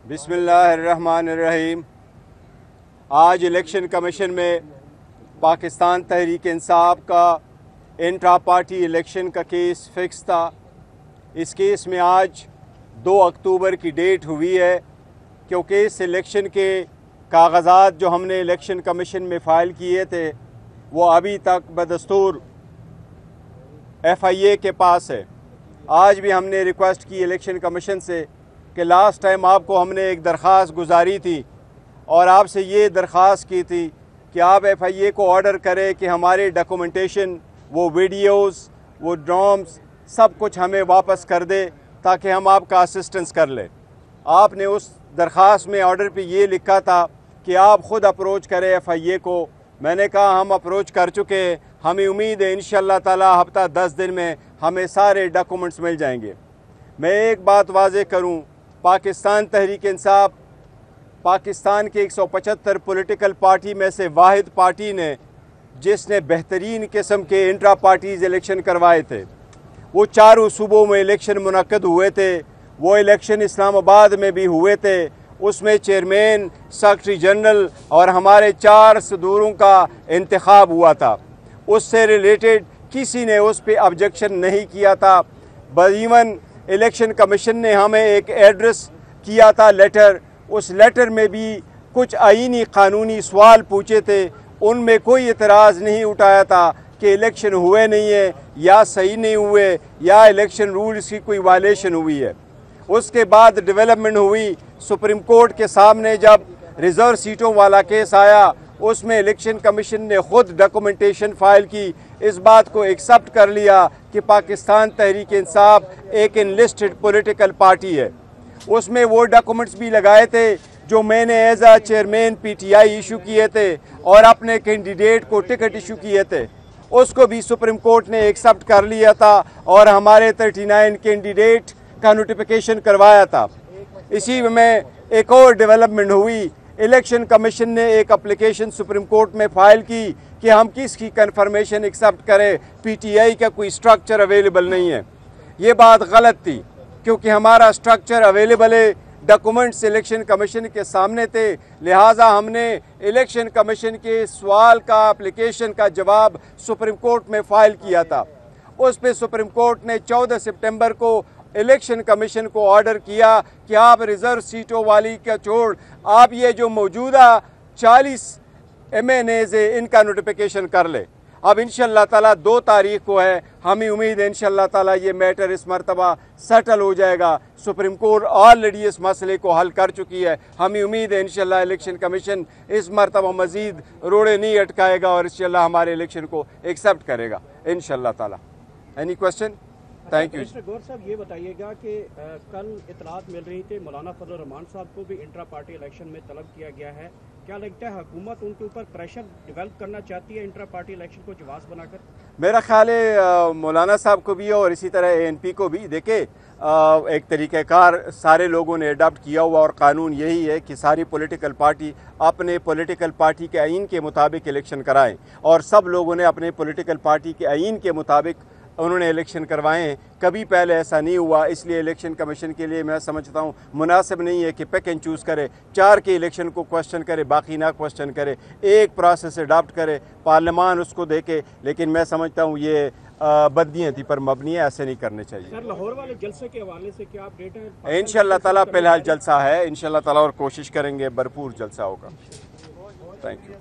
बिस्मिल्लाहिर्रहमानिर्रहीम। आज election commission में पाकिस्तान तहरीक इंसाफ का इंट्रा पार्टी इलेक्शन का केस फिक्स था। इस केस में आज 2 अक्टूबर की डेट हुई है, क्योंकि इस इलेक्शन के कागज़ात जो हमने इलेक्शन कमीशन में फ़ाइल किए थे वो अभी तक बदस्तूर FIA के पास है। आज भी हमने रिक्वेस्ट की इलेक्शन कमीशन से कि लास्ट टाइम आपको हमने एक दरख्वास्त गुजारी थी और आपसे ये दरख्वास्त की थी कि आप FIA को ऑर्डर करें कि हमारे डॉक्यूमेंटेशन, वो वीडियोस, वो ड्राम्स, सब कुछ हमें वापस कर दे ताकि हम आपका असिस्टेंस कर लें। आपने उस दरख्वास्त में ऑर्डर पे ये लिखा था कि आप ख़ुद अप्रोच करें FIA को। मैंने कहा हम अप्रोच कर चुके हैं, हमें उम्मीद है इंशाअल्लाह ताला हफ्ता 10 दिन में हमें सारे डॉक्यूमेंट्स मिल जाएंगे। मैं एक बात वाज़ेह करूं, पाकिस्तान तहरीक इंसाफ पाकिस्तान के 175 पॉलिटिकल पार्टी में से वाहिद पार्टी ने जिसने बेहतरीन किस्म के इंट्रा पार्टीज़ इलेक्शन करवाए थे। वो चारों सूबों में इलेक्शन मुनक्कद हुए थे। वो इलेक्शन इस्लामाबाद में भी हुए थे। उसमें चेयरमैन, सेक्रेटरी जनरल और हमारे 4 सदूरों का इंतखाब हुआ था। उससे रिलेटेड किसी ने उस पर ऑब्जेक्शन नहीं किया था। बदीमन इलेक्शन कमीशन ने हमें एक एड्रेस किया था लेटर। उस लेटर में भी कुछ आईनी कानूनी सवाल पूछे थे, उनमें कोई इतराज़ नहीं उठाया था कि इलेक्शन हुए नहीं है या सही नहीं हुए या इलेक्शन रूल्स की कोई वायलेशन हुई है। उसके बाद डेवलपमेंट हुई, सुप्रीम कोर्ट के सामने जब रिज़र्व सीटों वाला केस आया, उसमें इलेक्शन कमीशन ने ख़ुद डॉक्यूमेंटेशन फ़ाइल की, इस बात को एक्सेप्ट कर लिया कि पाकिस्तान तहरीक इंसाफ एक इनलिस्टेड पॉलिटिकल पार्टी है। उसमें वो डॉक्यूमेंट्स भी लगाए थे जो मैंने एज आ चेयरमैन PTI इशू किए थे और अपने कैंडिडेट को टिकट इशू किए थे। उसको भी सुप्रीम कोर्ट ने एक्सेप्ट कर लिया था और हमारे 39 कैंडिडेट का नोटिफिकेशन करवाया था। इसी में एक और डेवलपमेंट हुई, इलेक्शन कमीशन ने एक एप्लीकेशन सुप्रीम कोर्ट में फ़ाइल की कि हम किसकी कन्फर्मेशन एक्सेप्ट करें, PTI का कोई स्ट्रक्चर अवेलेबल नहीं है। ये बात गलत थी, क्योंकि हमारा स्ट्रक्चर अवेलेबल है, डॉक्यूमेंट्स इलेक्शन कमीशन के सामने थे। लिहाजा हमने इलेक्शन कमीशन के सवाल का एप्लीकेशन का जवाब सुप्रीम कोर्ट में फ़ाइल किया था। उस पर सुप्रीम कोर्ट ने 14 सितंबर को इलेक्शन कमीशन को ऑर्डर किया कि आप रिज़र्व सीटों वाली का छोड़ आप ये जो मौजूदा 40 MNAs है इनका नोटिफिकेशन कर ले। अब इंशाअल्लाह ताला 2 तारीख को है, हमें उम्मीद है इंशाअल्लाह ताला ये मैटर इस मरतबा सेटल हो जाएगा। सुप्रीम कोर्ट ऑलरेडी इस मसले को हल कर चुकी है। हमें उम्मीद है इंशाअल्लाह इलेक्शन कमीशन इस मरतबा मज़ीद रोड़े नहीं अटकाएगा और इंशाअल्लाह हमारे इलेक्शन को एक्सेप्ट करेगा इंशाअल्लाह ताला। Any question? Thank you. Mister Gaur साहब, ये बताइएगा कि कल इतलात मिल रही थी मौलाना फजल रहमान साहब को भी इंट्रा पार्टी इलेक्शन में तलब किया गया है। क्या लगता है हुकूमत उनके ऊपर प्रेशर डेवलप करना चाहती है इंट्रा पार्टी इलेक्शन को जवाब बनाकर? मेरा ख्याल है मौलाना साहब को भी और इसी तरह ANP को भी। देखे, एक तरीक़ाकार सारे लोगों ने अडॉप्ट किया हुआ और कानून यही है कि सारी पॉलिटिकल पार्टी अपने पॉलिटिकल पार्टी के आइन के मुताबिक इलेक्शन कराएं, और सब लोगों ने अपने पॉलिटिकल पार्टी के आइन के मुताबिक उन्होंने इलेक्शन करवाए हैं। कभी पहले ऐसा नहीं हुआ, इसलिए इलेक्शन कमीशन के लिए मैं समझता हूँ मुनासिब नहीं है कि पिक एंड चूज़ करे, 4 के इलेक्शन को क्वेश्चन करे, बाकी ना क्वेश्चन करे, एक प्रोसेस अडॉप्ट करे, पार्लियामान उसको देखे। लेकिन मैं समझता हूँ ये बदनीयती पर मबनी है, ऐसे नहीं करने चाहिए। सर, लाहौर वाले जलसे के हवाले से क्या अपडेट है? इंशाअल्लाह ताला फिलहाल जलसा है, इंशाअल्लाह ताला और कोशिश करेंगे भरपूर जलसा होगा। Thank you.